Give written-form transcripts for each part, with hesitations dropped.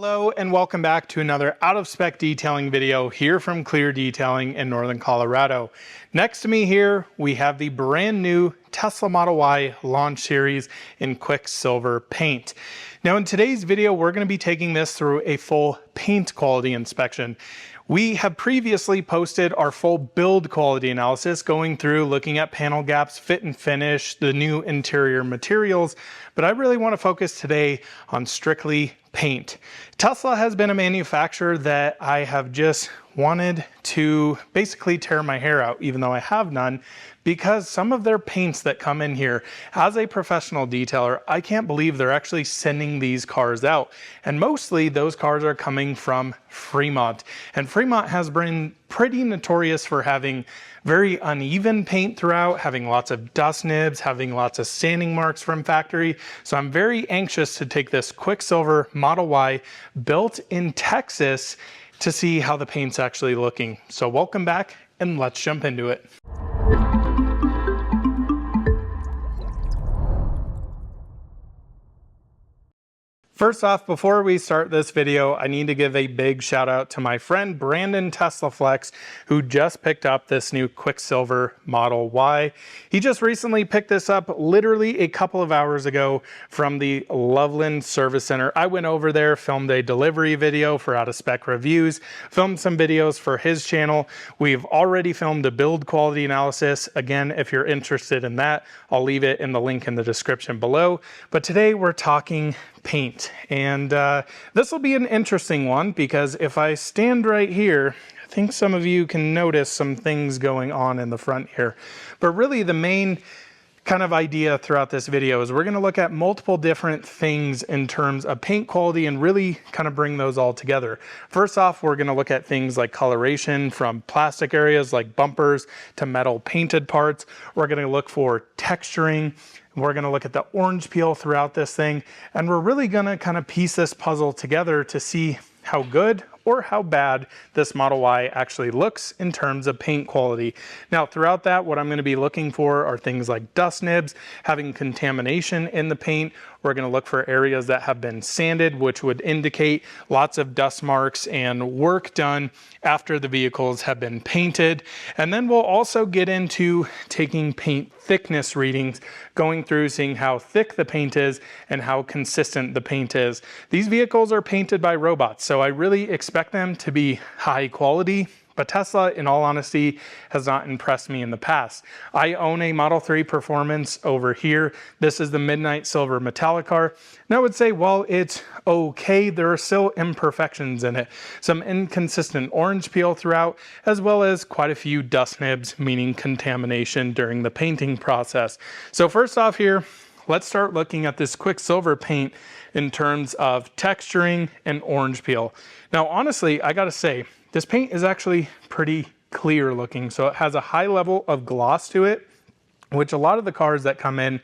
Hello and welcome back to another out of spec detailing video here from Clear Detailing in Northern Colorado. Next to me here we have the brand new Tesla Model Y launch series in Quicksilver paint. Now in today's video we're going to be taking this through a full paint quality inspection. We have previously posted our full build quality analysis going through looking at panel gaps, fit and finish, the new interior materials, but I really want to focus today on strictly paint. Tesla has been a manufacturer that I have just wanted to basically tear my hair out, even though I have none, because some of their paints that come in here, as a professional detailer, I can't believe they're actually sending these cars out. And mostly those cars are coming from Fremont. And Fremont has been pretty notorious for having very uneven paint throughout, having lots of dust nibs, having lots of sanding marks from factory. So I'm very anxious to take this Quicksilver Model Y built in Texas to see how the paint's actually looking. So welcome back and let's jump into it. First off, before we start this video, I need to give a big shout out to my friend Brandon TeslaFlex, who just picked up this new Quicksilver Model Y. He just recently picked this up literally a couple of hours ago from the Loveland Service Center. I went over there, filmed a delivery video for Out of Spec Reviews, filmed some videos for his channel. We've already filmed a build quality analysis. Again, if you're interested in that, I'll leave it in the link in the description below. But today we're talking paint, and this will be an interesting one because if I stand right here, I think some of you can notice some things going on in the front here. But really the main kind of idea throughout this video is we're going to look at multiple different things in terms of paint quality and really kind of bring those all together. First off, we're going to look at things like coloration from plastic areas like bumpers to metal painted parts. We're going to look for texturing. We're going to look at the orange peel throughout this thing, and we're really going to kind of piece this puzzle together to see how good or how bad this Model Y actually looks in terms of paint quality. Now throughout that, what I'm going to be looking for are things like dust nibs, having contamination in the paint. We're going to look for areas that have been sanded, which would indicate lots of dust marks and work done after the vehicles have been painted. And then we'll also get into taking paint thickness readings, going through seeing how thick the paint is and how consistent the paint is. These vehicles are painted by robots, so I really expect them to be high quality. But Tesla, in all honesty, has not impressed me in the past. I own a Model 3 Performance over here. This is the Midnight Silver Metallic car. And I would say, while it's okay, there are still imperfections in it. Some inconsistent orange peel throughout, as well as quite a few dust nibs, meaning contamination during the painting process. So first off here, let's start looking at this Quicksilver paint in terms of texturing and orange peel. Now, honestly, I gotta say, this paint is actually pretty clear looking, so it has a high level of gloss to it, which a lot of the cars that come in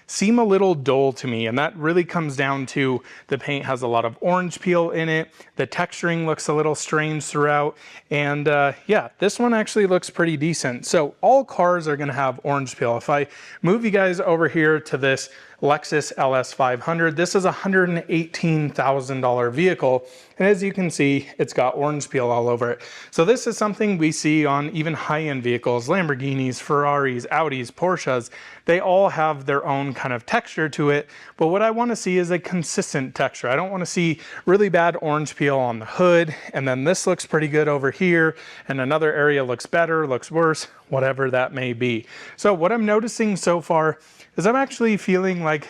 seem a little dull to me, and that really comes down to the paint has a lot of orange peel in it, the texturing looks a little strange throughout, and yeah, this one actually looks pretty decent. So all cars are going to have orange peel. If I move you guys over here to this Lexus LS500, this is a $118,000 vehicle, and as you can see, it's got orange peel all over it. So this is something we see on even high-end vehicles, Lamborghinis, Ferraris, Audis, Porsches. They all have their own kind of texture to it, but what I want to see is a consistent texture. I don't want to see really bad orange peel on the hood, and then this looks pretty good over here, and another area looks better, looks worse, whatever that may be. So what I'm noticing so far is I'm actually feeling like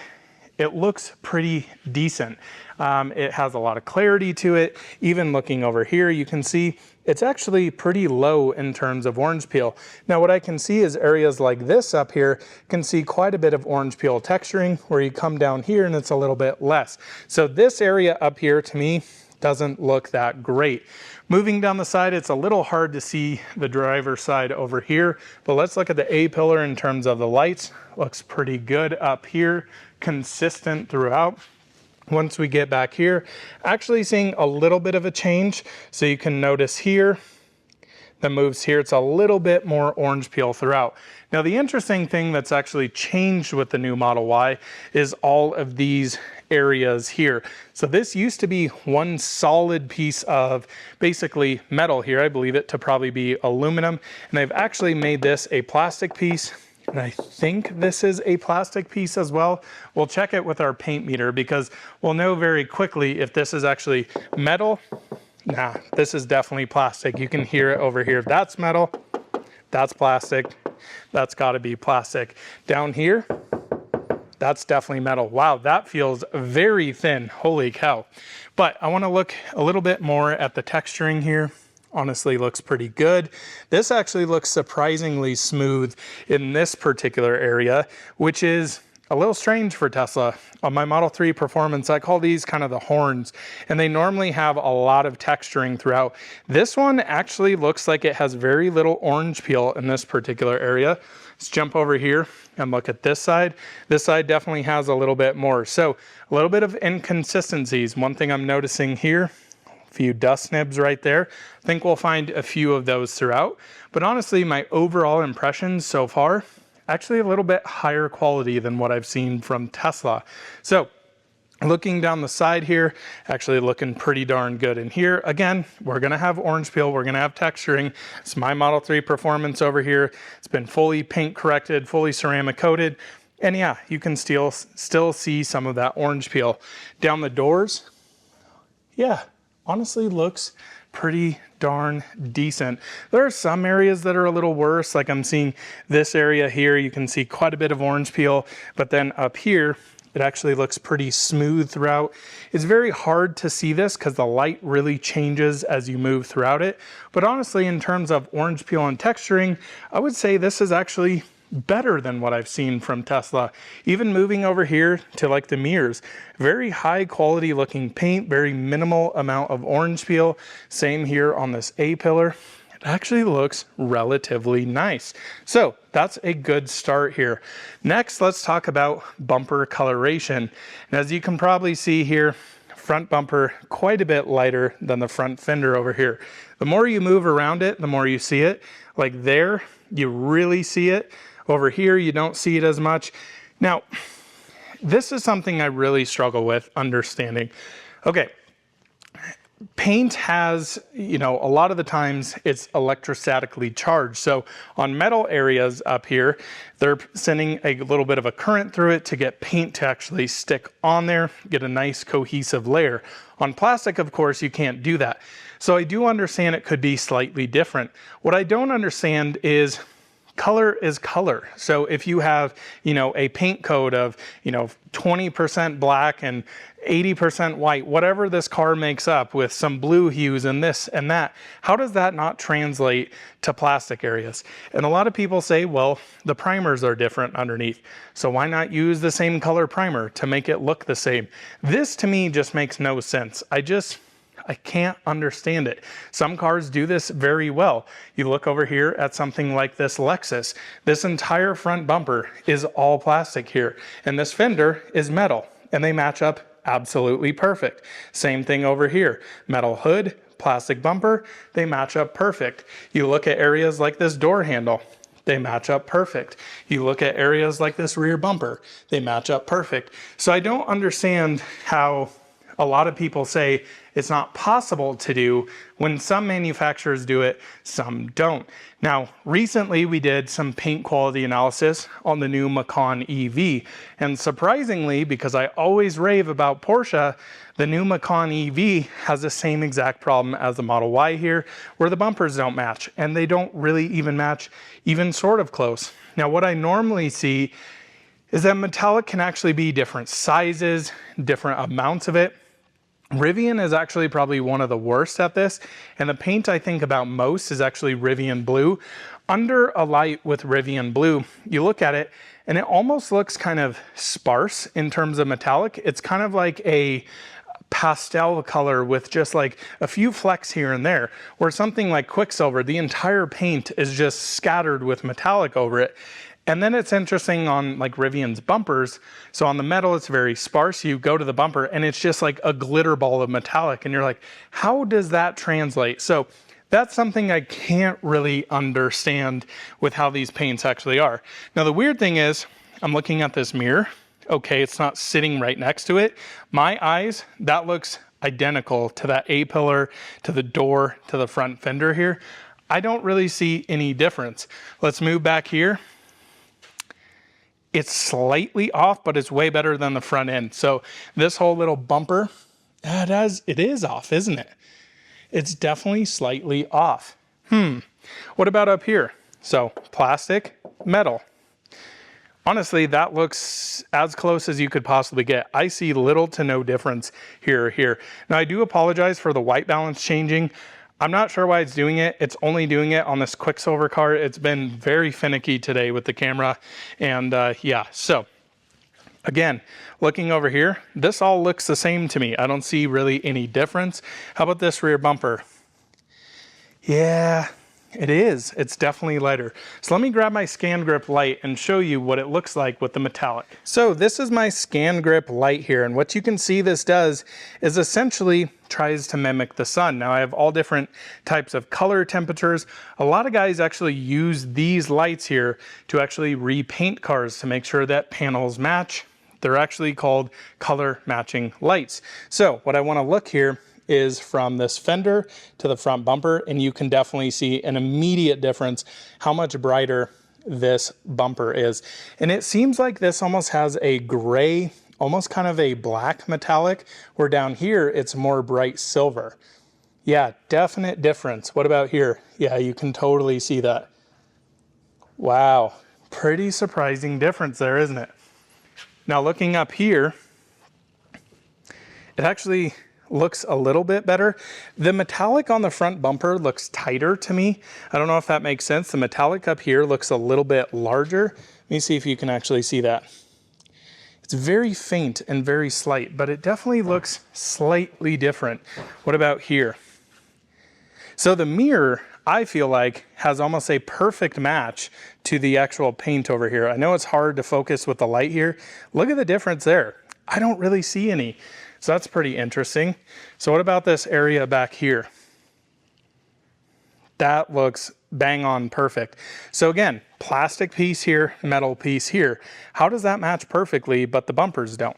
it looks pretty decent. It has a lot of clarity to it. Even looking over here, you can see it's actually pretty low in terms of orange peel. Now what I can see is areas like this up here can see quite a bit of orange peel texturing, where you come down here and it's a little bit less. So this area up here to me doesn't look that great. Moving down the side, it's a little hard to see the driver's side over here, but let's look at the A-pillar in terms of the lights. Looks pretty good up here, consistent throughout. Once we get back here, actually seeing a little bit of a change. So you can notice here, that moves here, it's a little bit more orange peel throughout. Now the interesting thing that's actually changed with the new Model Y is all of these areas here. So this used to be one solid piece of basically metal here. I believe it to probably be aluminum, and they've actually made this a plastic piece. And I think this is a plastic piece as well. We'll check it with our paint meter because we'll know very quickly if this is actually metal. Nah, this is definitely plastic. You can hear it over here. That's metal, that's plastic, that's gotta be plastic. Down here, that's definitely metal. Wow, that feels very thin, holy cow. But I wanna look a little bit more at the texturing here. Honestly looks pretty good. This actually looks surprisingly smooth in this particular area, which is a little strange for Tesla. On my Model 3 Performance, I call these kind of the horns, and they normally have a lot of texturing throughout. This one actually looks like it has very little orange peel in this particular area. Let's jump over here and look at this side. This side definitely has a little bit more. So a little bit of inconsistencies. One thing I'm noticing here, a few dust nibs right there. I think we'll find a few of those throughout. But honestly, my overall impressions so far, actually a little bit higher quality than what I've seen from Tesla. So looking down the side here, actually looking pretty darn good. And here, again, we're gonna have orange peel, we're gonna have texturing. It's my Model 3 Performance over here. It's been fully paint corrected, fully ceramic coated. And yeah, you can still see some of that orange peel. Down the doors, yeah, honestly looks pretty darn decent. There are some areas that are a little worse, like I'm seeing this area here, you can see quite a bit of orange peel, but then up here, it actually looks pretty smooth throughout. It's very hard to see this because the light really changes as you move throughout it. But honestly, in terms of orange peel and texturing, I would say this is actually better than what I've seen from Tesla. Even moving over here to like the mirrors, very high quality looking paint, very minimal amount of orange peel. Same here on this A-pillar. It actually looks relatively nice. So that's a good start here. Next, let's talk about bumper coloration. And as you can probably see here, front bumper quite a bit lighter than the front fender over here. The more you move around it, the more you see it. Like there, you really see it. Over here, you don't see it as much. Now, this is something I really struggle with understanding. Okay, paint has, you know, a lot of the times it's electrostatically charged. So on metal areas up here, they're sending a little bit of a current through it to get paint to actually stick on there, get a nice cohesive layer. On plastic, of course, you can't do that. So I do understand it could be slightly different. What I don't understand is color is color. So if you have, you know, a paint coat of, you know, 20% black and 80% white, whatever this car makes up with some blue hues and this and that, how does that not translate to plastic areas? And a lot of people say, well, the primers are different underneath. So why not use the same color primer to make it look the same? This to me just makes no sense. I can't understand it. Some cars do this very well. You look over here at something like this Lexus. This entire front bumper is all plastic here, and this fender is metal, and they match up absolutely perfect. Same thing over here. Metal hood, plastic bumper, they match up perfect. You look at areas like this door handle, they match up perfect. You look at areas like this rear bumper, they match up perfect. So I don't understand how a lot of people say it's not possible to do when some manufacturers do it, some don't. Now, recently we did some paint quality analysis on the new Macan EV. And surprisingly, because I always rave about Porsche, the new Macan EV has the same exact problem as the Model Y here, where the bumpers don't match. And they don't really even match, even sort of close. Now, what I normally see is that metallic can actually be different sizes, different amounts of it. Rivian is actually probably one of the worst at this, and the paint I think about most is actually Rivian Blue. Under a light with Rivian Blue, you look at it and it almost looks kind of sparse in terms of metallic. It's kind of like a pastel color with just like a few flecks here and there, where something like Quicksilver, the entire paint is just scattered with metallic over it. And then it's interesting on like Rivian's bumpers. So on the metal, it's very sparse. You go to the bumper and it's just like a glitter ball of metallic. And you're like, how does that translate? So that's something I can't really understand with how these paints actually are. Now, the weird thing is I'm looking at this mirror okay, it's not sitting right next to it. My eyes, that looks identical to that A-pillar, to the door, to the front fender here. I don't really see any difference. Let's move back here. It's slightly off, but it's way better than the front end. So this whole little bumper, it is off, isn't it? It's definitely slightly off. What about up here? So plastic, metal. Honestly, that looks as close as you could possibly get. I see little to no difference here or here. Now, I do apologize for the white balance changing. I'm not sure why it's doing it. It's only doing it on this Quicksilver car. It's been very finicky today with the camera. And yeah, so again, looking over here, this all looks the same to me. I don't see really any difference. How about this rear bumper? Yeah, it is. It's definitely lighter. So let me grab my Scan Grip light and show you what it looks like with the metallic. So this is my Scan Grip light here, and what you can see this does is essentially tries to mimic the sun. Now I have all different types of color temperatures. A lot of guys actually use these lights here to actually repaint cars to make sure that panels match. They're actually called color matching lights. So what I want to look here is from this fender to the front bumper, and you can definitely see an immediate difference how much brighter this bumper is. And it seems like this almost has a gray, almost kind of a black metallic, where down here it's more bright silver. Yeah, definite difference. What about here? Yeah, you can totally see that. Wow, pretty surprising difference there, isn't it? Now looking up here, it actually looks a little bit better. The metallic on the front bumper looks tighter to me. I don't know if that makes sense. The metallic up here looks a little bit larger. Let me see if you can actually see that. It's very faint and very slight, but it definitely looks slightly different. What about here? So the mirror, I feel like, has almost a perfect match to the actual paint over here. I know it's hard to focus with the light here. Look at the difference there. I don't really see any. So that's pretty interesting. So what about this area back here? That looks bang on perfect. So again, plastic piece here, metal piece here. How does that match perfectly, but the bumpers don't?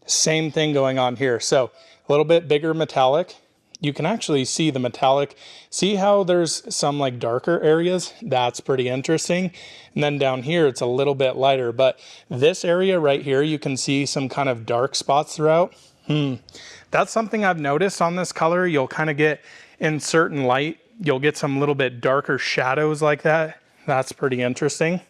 Same thing going on here. So a little bit bigger metallic. You can actually see the metallic. See how there's some like darker areas? That's pretty interesting. And then down here, it's a little bit lighter, but this area right here, you can see some kind of dark spots throughout. That's something I've noticed on this color. You'll kind of get in certain light, you'll get some little bit darker shadows like that. That's pretty interesting.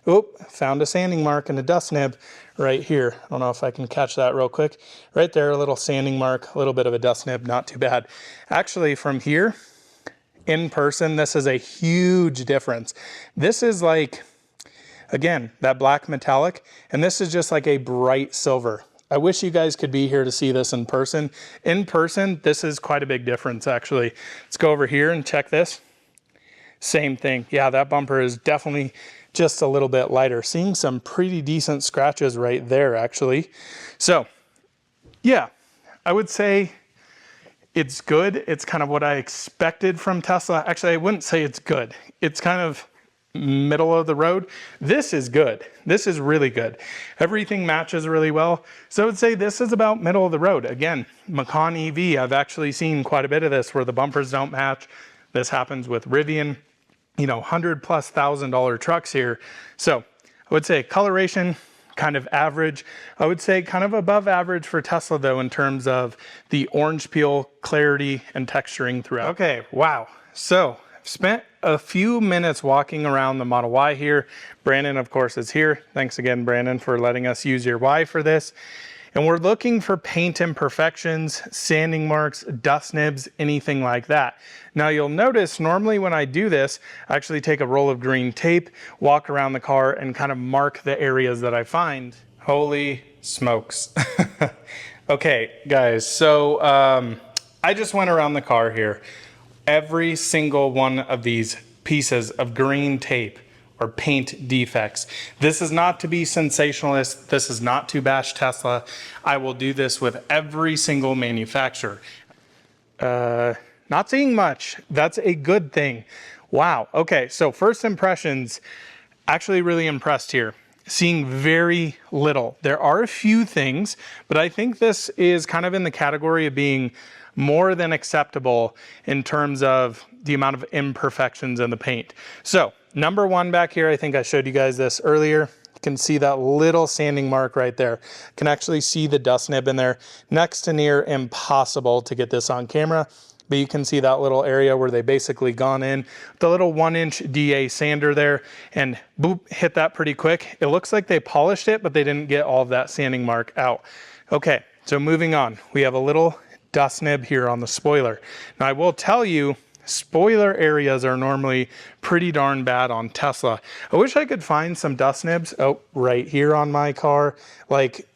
Oop, found a sanding mark and a dust nib right here. I don't know if I can catch that real quick. Right there, a little sanding mark, a little bit of a dust nib, not too bad. Actually, from here, in person, this is a huge difference. This is like, again, that black metallic, and this is just like a bright silver. I wish you guys could be here to see this in person. In person, this is quite a big difference, actually. Let's go over here and check this. Same thing. Yeah, that bumper is definitely just a little bit lighter. Seeing some pretty decent scratches right there, actually. So, yeah, I would say it's good. It's kind of what I expected from Tesla. Actually, I wouldn't say it's good. It's kind of middle of the road. This is good. This is really good. Everything matches really well. So I would say this is about middle of the road. Again, Macan EV, I've actually seen quite a bit of this where the bumpers don't match. This happens with Rivian, you know, $100,000+ trucks here. So I would say coloration, kind of average. I would say kind of above average for Tesla though, in terms of the orange peel, clarity, and texturing throughout. Okay, wow. So I've spent a few minutes walking around the Model Y here. Brandon, of course, is here. Thanks again, Brandon, for letting us use your Y for this. And we're looking for paint imperfections, sanding marks, dust nibs, anything like that. Now you'll notice normally when I do this, I actually take a roll of green tape, walk around the car and kind of mark the areas that I find. Holy smokes. Okay, guys, so I just went around the car here. Every single one of these pieces of green tape or paint defects. This is not to be sensationalist. This is not to bash Tesla. I will do this with every single manufacturer. Not seeing much. That's a good thing. Wow. Okay, so first impressions, actually really impressed here. seeing very little. There are a few things, but I think this is kind of in the category of being more than acceptable in terms of the amount of imperfections in the paint. So number one back here, I think I showed you guys this earlier. You can see that little sanding mark right there. You can actually see the dust nib in there. Next to near impossible to get this on camera, but you can see that little area where they basically gone in the little 1-inch DA sander there and boop, hit that pretty quick. It looks like they polished it, but they didn't get all of that sanding mark out. Okay, so moving on, we have a little dust nib here on the spoiler. Now I will tell you, spoiler areas are normally pretty darn bad on Tesla. I wish I could find some dust nibs. Oh, right here on my car. Like,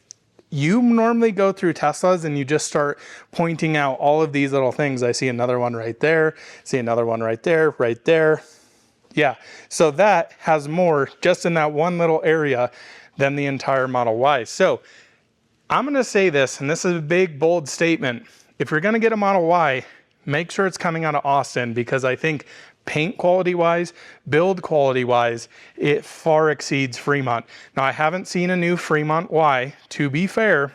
you normally go through Teslas and you just start pointing out all of these little things. I see another one right there, see another one right there, right there. Yeah, so that has more just in that one little area than the entire Model Y. So I'm gonna say this, and this is a big, bold statement. If you're gonna get a Model Y, make sure it's coming out of Austin, because I think paint quality wise, build quality wise, it far exceeds Fremont. Now I haven't seen a new Fremont Y, to be fair,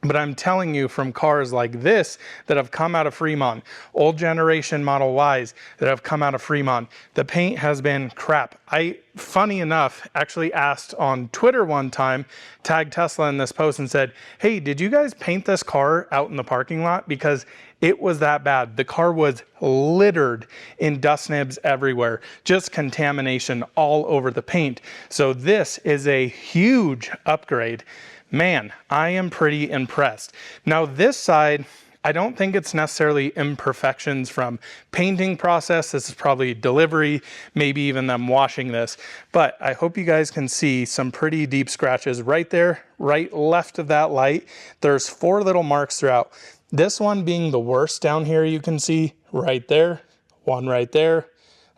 but I'm telling you, from cars like this that have come out of Fremont, old generation Model Ys that have come out of Fremont, the paint has been crap. I, funny enough, actually asked on Twitter one time, tagged Tesla in this post and said, hey, did you guys paint this car out in the parking lot? Because it was that bad. The car was littered in dust nibs everywhere, just contamination all over the paint. So this is a huge upgrade. Man, I am pretty impressed. Now this side, I don't think it's necessarily imperfections from painting process. This is probably delivery, maybe even them washing this. But I hope you guys can see some pretty deep scratches right there, right left of that light. There's 4 little marks throughout. This one being the worst down here, you can see right there, one right there.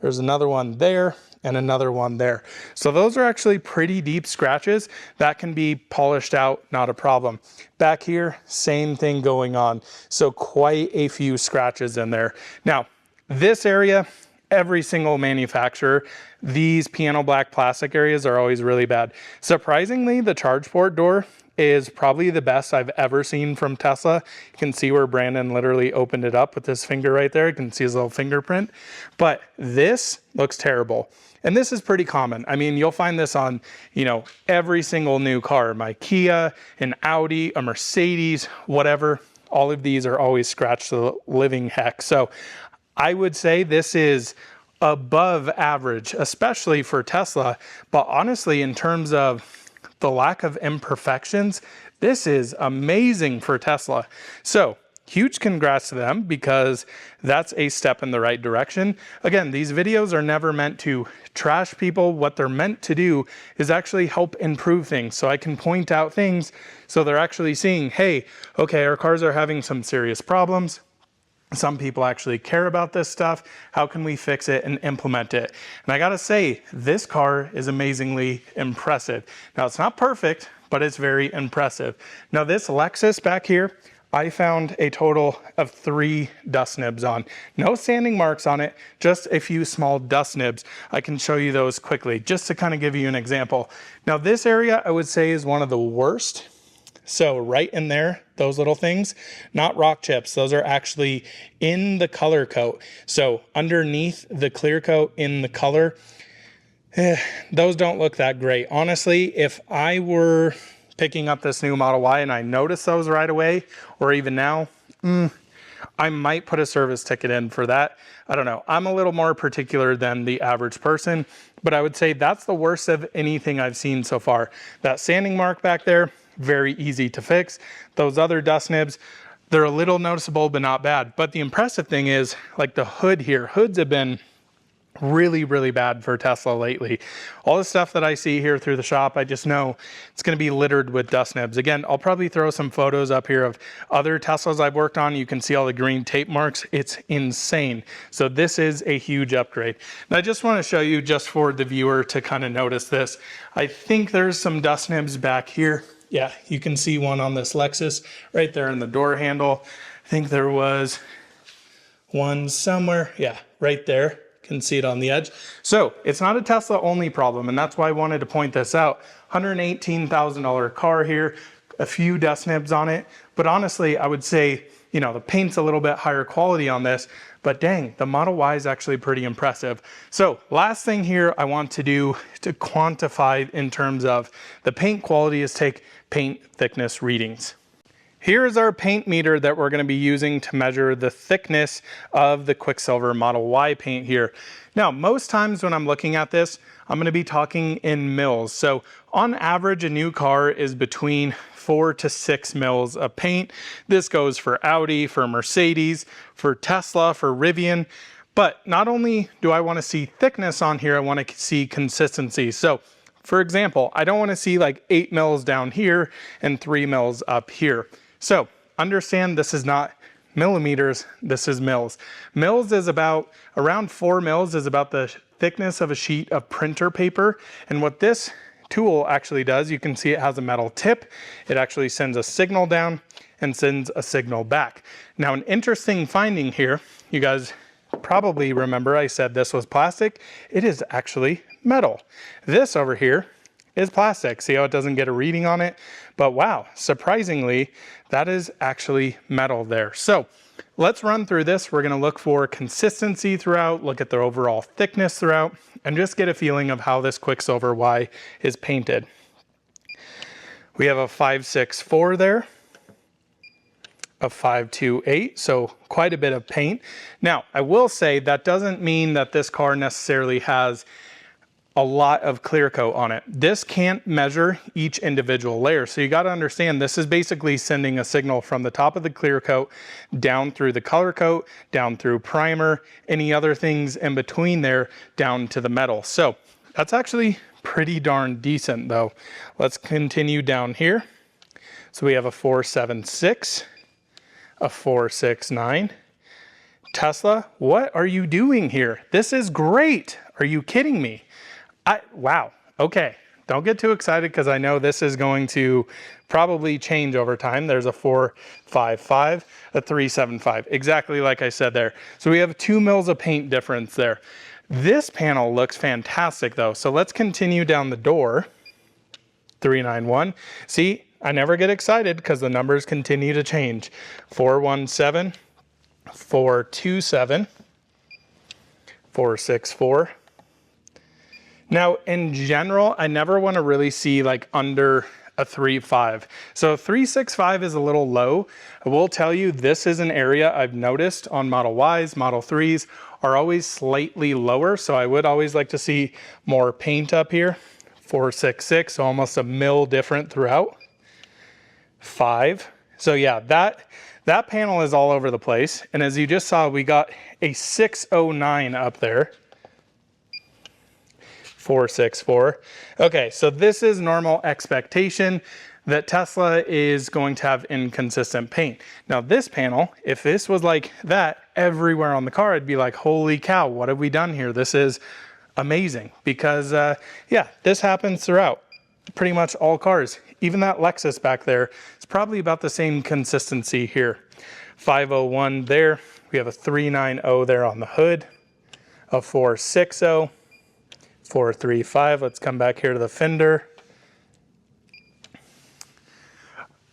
There's another one there, and another one there. So those are actually pretty deep scratches that can be polished out, not a problem. Back here, same thing going on. So quite a few scratches in there. Now, this area, every single manufacturer, these piano black plastic areas are always really bad. Surprisingly, the charge port door is probably the best I've ever seen from Tesla. You can see where Brandon literally opened it up with his finger right there. You can see his little fingerprint. But this looks terrible. And this is pretty common. I mean, you'll find this on, you know, every single new car. My Kia, an Audi, a Mercedes, whatever. All of these are always scratched to the living heck. So I would say this is above average, especially for Tesla. But honestly, in terms of the lack of imperfections, this is amazing for Tesla. So huge congrats to them, because that's a step in the right direction. Again, these videos are never meant to trash people. What they're meant to do is actually help improve things. So I can point out things so they're actually seeing, hey, okay, our cars are having some serious problems. Some people actually care about this stuff. How can we fix it and implement it? And I gotta say, this car is amazingly impressive. Now, it's not perfect, but it's very impressive. Now, this Lexus back here, I found a total of 3 dust nibs on. No sanding marks on it, just a few small dust nibs. I can show you those quickly, just to kind of give you an example. Now, this area I would say is one of the worst. So right in there, those little things, not rock chips, those are actually in the color coat. So underneath the clear coat in the color, those don't look that great. Honestly, if I were picking up this new Model Y and I noticed those right away, or even now, I might put a service ticket in for that. I don't know. I'm a little more particular than the average person, but I would say that's the worst of anything I've seen so far. That sanding mark back there, very easy to fix. Those other dust nibs, they're a little noticeable, but not bad. But the impressive thing is, like the hood here, hoods have been really, really bad for Tesla lately. All the stuff that I see here through the shop, I just know it's going to be littered with dust nibs. Again, I'll probably throw some photos up here of other Teslas I've worked on. You can see all the green tape marks. It's insane. So this is a huge upgrade. And I just want to show you, just for the viewer to kind of notice this, I think there's some dust nibs back here. Yeah, you can see one on this Lexus right there in the door handle. I think there was one somewhere. Yeah, right there. Can see it on the edge. So it's not a Tesla only problem, and that's why I wanted to point this out. $118,000 car here, a few dust nibs on it, but honestly, I would say, you know, the paint's a little bit higher quality on this, but dang, the Model Y is actually pretty impressive. So last thing here I want to do to quantify in terms of the paint quality is take paint thickness readings. Here is our paint meter that we're going to be using to measure the thickness of the Quicksilver Model Y paint here. Now, most times when I'm looking at this, I'm going to be talking in mils. So on average, a new car is between 4 to 6 mils of paint. This goes for Audi, for Mercedes, for Tesla, for Rivian. But not only do I want to see thickness on here, I want to see consistency. So for example, I don't want to see like 8 mils down here and 3 mils up here. So understand this is not millimeters, this is mils. Mils is about, around 4 mils is about the thickness of a sheet of printer paper. And what this tool actually does, you can see it has a metal tip. It actually sends a signal down and sends a signal back. Now, an interesting finding here, you guys probably remember I said this was plastic. It is actually metal. This over here is plastic. See how it doesn't get a reading on it? But wow, surprisingly, that is actually metal there. So let's run through this. We're gonna look for consistency throughout, look at the overall thickness throughout, and just get a feeling of how this Quicksilver Y is painted. We have a 564 there, a 528, so quite a bit of paint. Now, I will say that doesn't mean that this car necessarily has a lot of clear coat on it. This can't measure each individual layer. So you got to understand this is basically sending a signal from the top of the clear coat down through the color coat, down through primer, any other things in between there down to the metal. So that's actually pretty darn decent though. Let's continue down here. So we have a 476, a 469. Tesla, what are you doing here? This is great. Are you kidding me? Wow, okay, don't get too excited because I know this is going to probably change over time. There's a 455, a 375, exactly like I said there. So we have 2 mils of paint difference there. This panel looks fantastic though. So let's continue down the door, 391. See, I never get excited because the numbers continue to change. 417, 427, 464. Now, in general, I never want to really see like under a 3.5. So 3.65 is a little low. I will tell you, this is an area I've noticed on Model Ys, Model 3s are always slightly lower. So I would always like to see more paint up here. 4.66, so almost a mil different throughout. 5. So yeah, that panel is all over the place. And as you just saw, we got a 609 up there. 464. Okay, so this is normal expectation that Tesla is going to have inconsistent paint. Now this panel, if this was like that everywhere on the car, I'd be like, holy cow, what have we done here? This is amazing because yeah, this happens throughout pretty much all cars. Even that Lexus back there, it's probably about the same consistency here. 501 there, we have a 390 there on the hood, a 460, 435, let's come back here to the fender.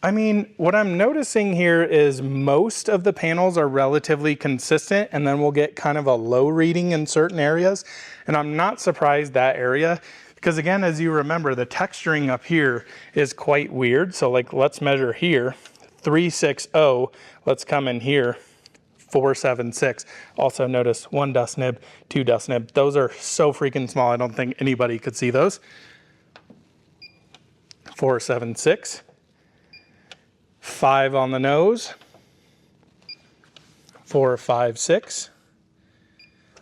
I mean, what I'm noticing here is most of the panels are relatively consistent and then we'll get kind of a low reading in certain areas. And I'm not surprised that area because again, as you remember, the texturing up here is quite weird. So like, let's measure here, 360, let's come in here, 476. Also notice 1 dust nib, 2 dust nib. Those are so freaking small. I don't think anybody could see those. 476. 5 on the nose. 456.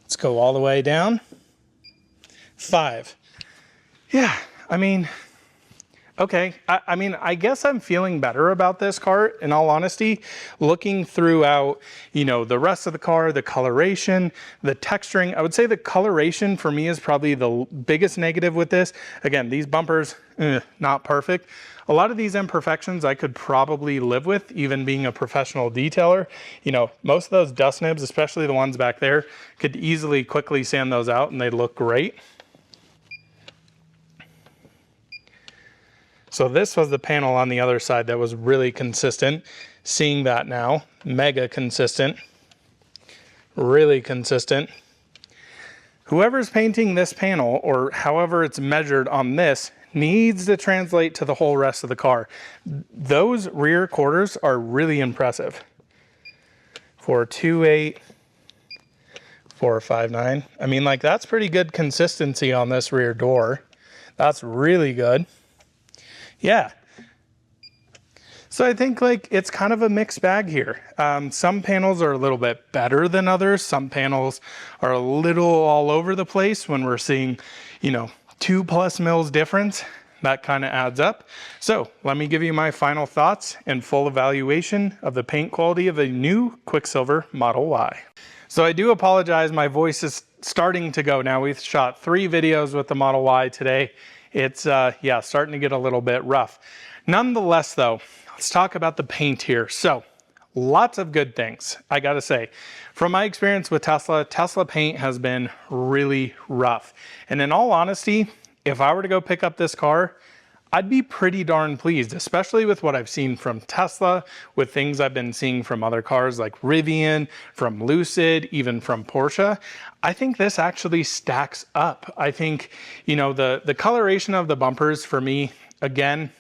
Let's go all the way down. 5. Yeah, I mean, Okay, I mean, I guess I'm feeling better about this car, in all honesty. Looking throughout, you know, the rest of the car, the coloration, the texturing, I would say the coloration for me is probably the biggest negative with this. Again, these bumpers, not perfect. A lot of these imperfections I could probably live with, even being a professional detailer. You know, most of those dust nibs, especially the ones back there, could easily quickly sand those out and they'd look great. So this was the panel on the other side that was really consistent. Seeing that now, mega consistent, really consistent. Whoever's painting this panel, or however it's measured on this, needs to translate to the whole rest of the car. Those rear quarters are really impressive. 428, 459. I mean, like, that's pretty good consistency on this rear door. That's really good. Yeah. So I think like it's kind of a mixed bag here. Some panels are a little bit better than others. Some panels are a little all over the place when we're seeing, you know, 2+ mils difference. That kind of adds up. So let me give you my final thoughts and full evaluation of the paint quality of a new Quicksilver Model Y. So I do apologize, my voice is starting to go now. We've shot 3 videos with the Model Y today. It's, yeah, starting to get a little bit rough. Nonetheless, though, let's talk about the paint here. So, lots of good things, I gotta say. From my experience with Tesla, Tesla paint has been really rough. And in all honesty, if I were to go pick up this car, I'd be pretty darn pleased, especially with what I've seen from Tesla, with things I've been seeing from other cars like Rivian, from Lucid, even from Porsche. I think this actually stacks up. I think, you know, the coloration of the bumpers for me, again,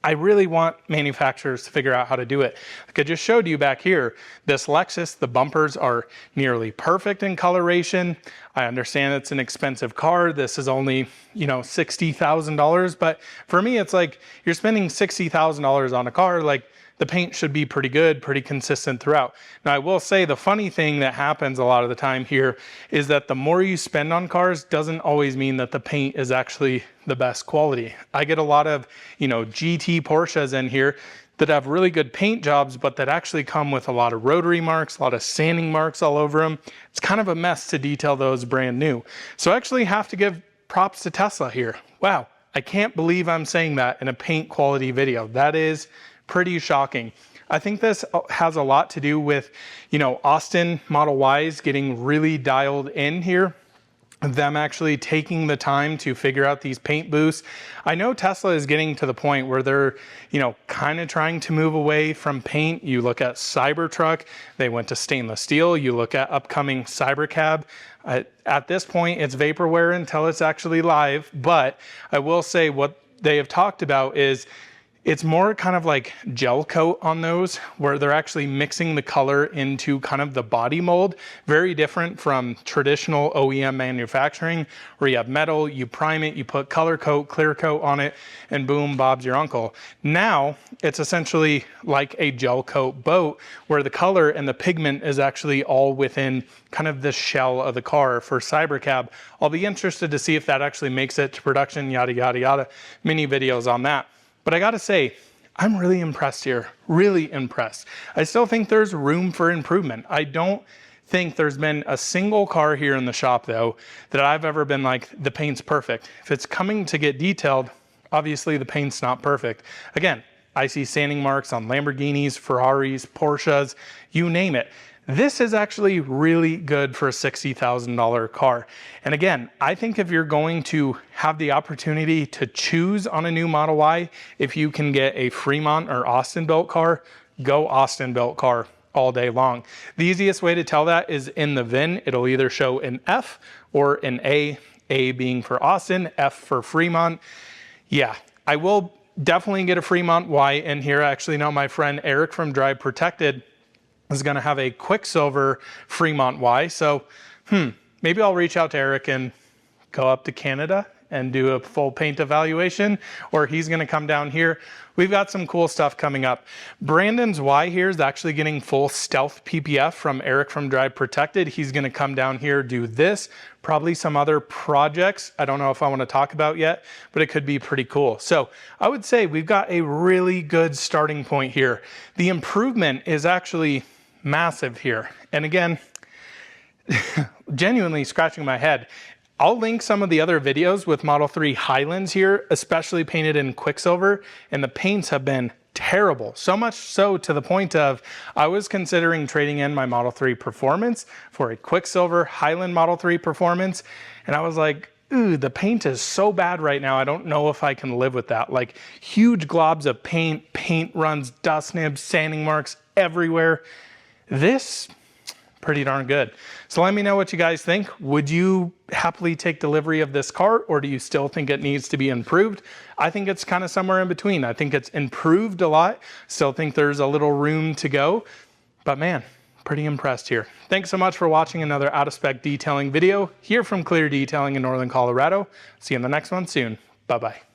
I really want manufacturers to figure out how to do it. Like I just showed you back here, this Lexus, the bumpers are nearly perfect in coloration. I understand it's an expensive car. This is only, you know, $60,000. But for me, it's like you're spending $60,000 on a car. Like the paint should be pretty good, pretty consistent throughout. Now, I will say the funny thing that happens a lot of the time here is that the more you spend on cars doesn't always mean that the paint is actually the best quality. I get a lot of, you know, GT Porsches in here that have really good paint jobs, but that actually come with a lot of rotary marks, a lot of sanding marks all over them. It's kind of a mess to detail those brand new. So I actually have to give props to Tesla here. Wow, I can't believe I'm saying that in a paint quality video. That is pretty shocking. I think this has a lot to do with, you know, Austin Model Ys getting really dialed in here. Them actually taking the time to figure out these paint booths. I know Tesla is getting to the point where they're, you know, kind of trying to move away from paint. You look at Cybertruck, they went to stainless steel. You look at upcoming Cybercab. At this point, it's vaporware until it's actually live. But I will say what they have talked about is it's more kind of like gel coat on those, where they're actually mixing the color into kind of the body mold. Very different from traditional OEM manufacturing, where you have metal, you prime it, you put color coat, clear coat on it, and boom, Bob's your uncle. Now, it's essentially like a gel coat boat, where the color and the pigment is actually all within kind of the shell of the car for Cybercab. I'll be interested to see if that actually makes it to production, yada, yada, yada. Mini videos on that. But I gotta say, I'm really impressed here, really impressed. I still think there's room for improvement. I don't think there's been a single car here in the shop though, that I've ever been like, the paint's perfect. If it's coming to get detailed, obviously the paint's not perfect. Again, I see sanding marks on Lamborghinis, Ferraris, Porsches, you name it. This is actually really good for a $60,000 car. And again, I think if you're going to have the opportunity to choose on a new Model Y, if you can get a Fremont or Austin built car, go Austin built car all day long. The easiest way to tell that is in the VIN. It'll either show an F or an A being for Austin, F for Fremont. Yeah, I will definitely get a Fremont Y in here. I actually know my friend Eric from Drive Protected is going to have a Quicksilver Fremont Y. So, maybe I'll reach out to Eric and go up to Canada and do a full paint evaluation, or he's gonna come down here. We've got some cool stuff coming up. Brandon's Y here is actually getting full stealth PPF from Eric from Drive Protected. He's gonna come down here, do this, probably some other projects I don't know if I wanna talk about yet, but it could be pretty cool. So I would say we've got a really good starting point here. The improvement is actually massive here. And again, genuinely scratching my head. I'll link some of the other videos with Model 3 Highlands here, especially painted in Quicksilver, and the paints have been terrible. So much so to the point of I was considering trading in my Model 3 Performance for a Quicksilver Highland Model 3 Performance, and I was like, ooh, the paint is so bad right now, I don't know if I can live with that. Like huge globs of paint, paint runs, dust nibs, sanding marks everywhere. This, pretty darn good. So let me know what you guys think. Would you happily take delivery of this car, or do you still think it needs to be improved? I think it's kind of somewhere in between. I think it's improved a lot. Still think there's a little room to go, but man, pretty impressed here. Thanks so much for watching another out of spec detailing video here from Clear Detailing in Northern Colorado. See you in the next one soon. Bye-bye.